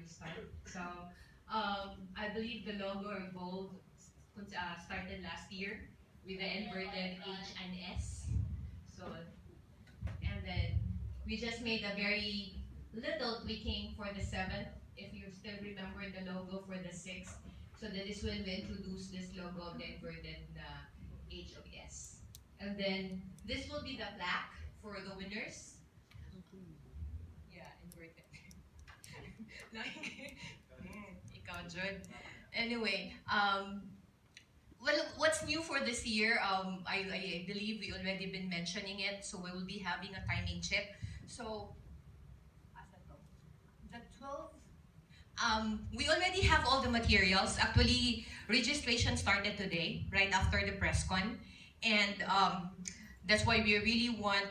start. So, I believe the logo or gold started last year with the inverted H and S. So, and then we just made a very little tweaking for the 7th, if you still remember the logo for the 6th. So that is when we introduce this logo of the inverted H of S. And then this will be the plaque for the winners. Yeah, inverted. Ikaw, Jud. Anyway, well, what's new for this year? I believe we already been mentioning it. So we will be having a timing chip. So, the 12. We already have all the materials. Actually, registration started today, right after the press con. And that's why we really want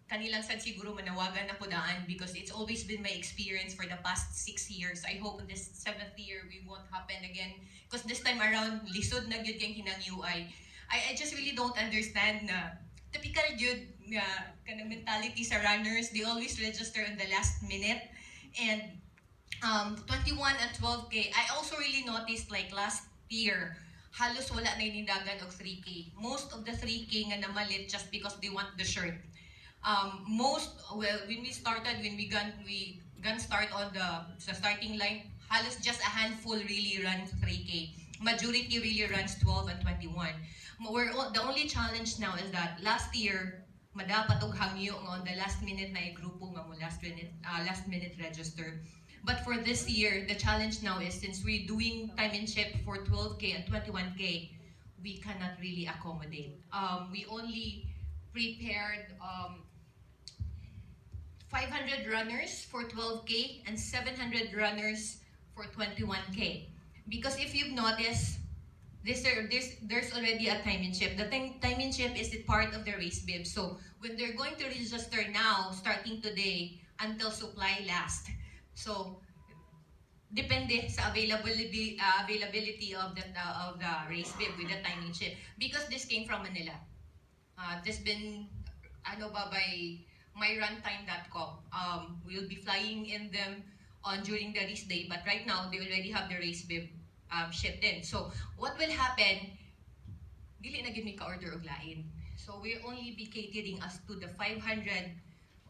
kanilang sad siguro manawagan na kudaan because it's always been my experience for the past 6 years. I hope in this 7th year we won't happen again because this time around lisod na gyud kang hinang UI. I just really don't understand na typical gyud nga kanang mentality sa runners. They always register in the last minute and 21 and 12K. I also really noticed like last year halos wala na inindagan og 3K. Most of the 3K nga namalit just because they want the shirt. When we gun start on the starting line, halos just a handful really runs 3K. Majority really runs 12 and 21. The only challenge now is that last year, madapat og hangyo on the last minute na grupo nga mo last minute register. But for this year, the challenge now is since we're doing time and chip for 12K and 21K, we cannot really accommodate. We only prepared 500 runners for 12K and 700 runners for 21K. Because if you've noticed, there's already a time and chip. The time and chip is the part of the race bib. So when they're going to register now, starting today, until supply lasts. So depende sa availability of the race bib with the timing chip. Because this came from Manila. This been by myruntime.com. We'll be flying in them during the race day, but right now they already have the race bib shipped in. So what will happen? Dili na gyud mi ka-order og lain. So we'll only be catering us to the 500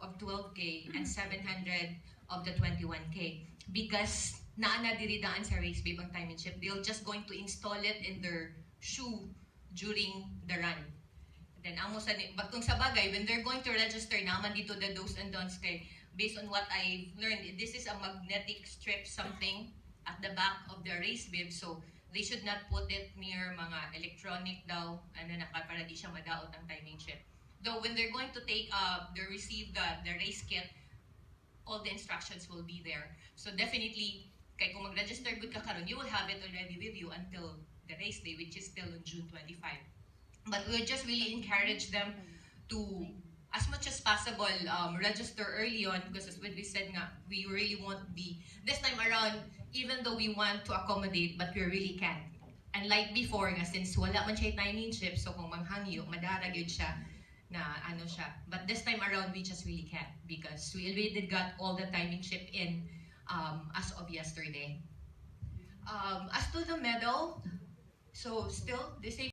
of 12K and 700 of the 21K because naana diri daan sa race bib ang time and chip. They're just going to install it in their shoe during the run. Then amo sa but kung sa bagay when they're going to register naman dito the do's and don'ts kay based on what I learned, this is a magnetic strip something at the back of the race bib, so they should not put it near mga electronic daw para di siya madaot ang timing chip. Though when they're going to receive the race kit, all the instructions will be there. So definitely kay kung mag-register good ka karon, you will have it already with you until the race day, which is still on June 25. But we'll just really encourage them to, as much as possible, register early on because as we said nga, we really won't be, this time around, even though we want to accommodate, but we really can't. And like before nga, since wala man siya timing chip, so kung manghangyo, madarag yun siya na siya. But this time around, we just really can't because we already got all the timing chip in as of yesterday. As to the medal, so still, the same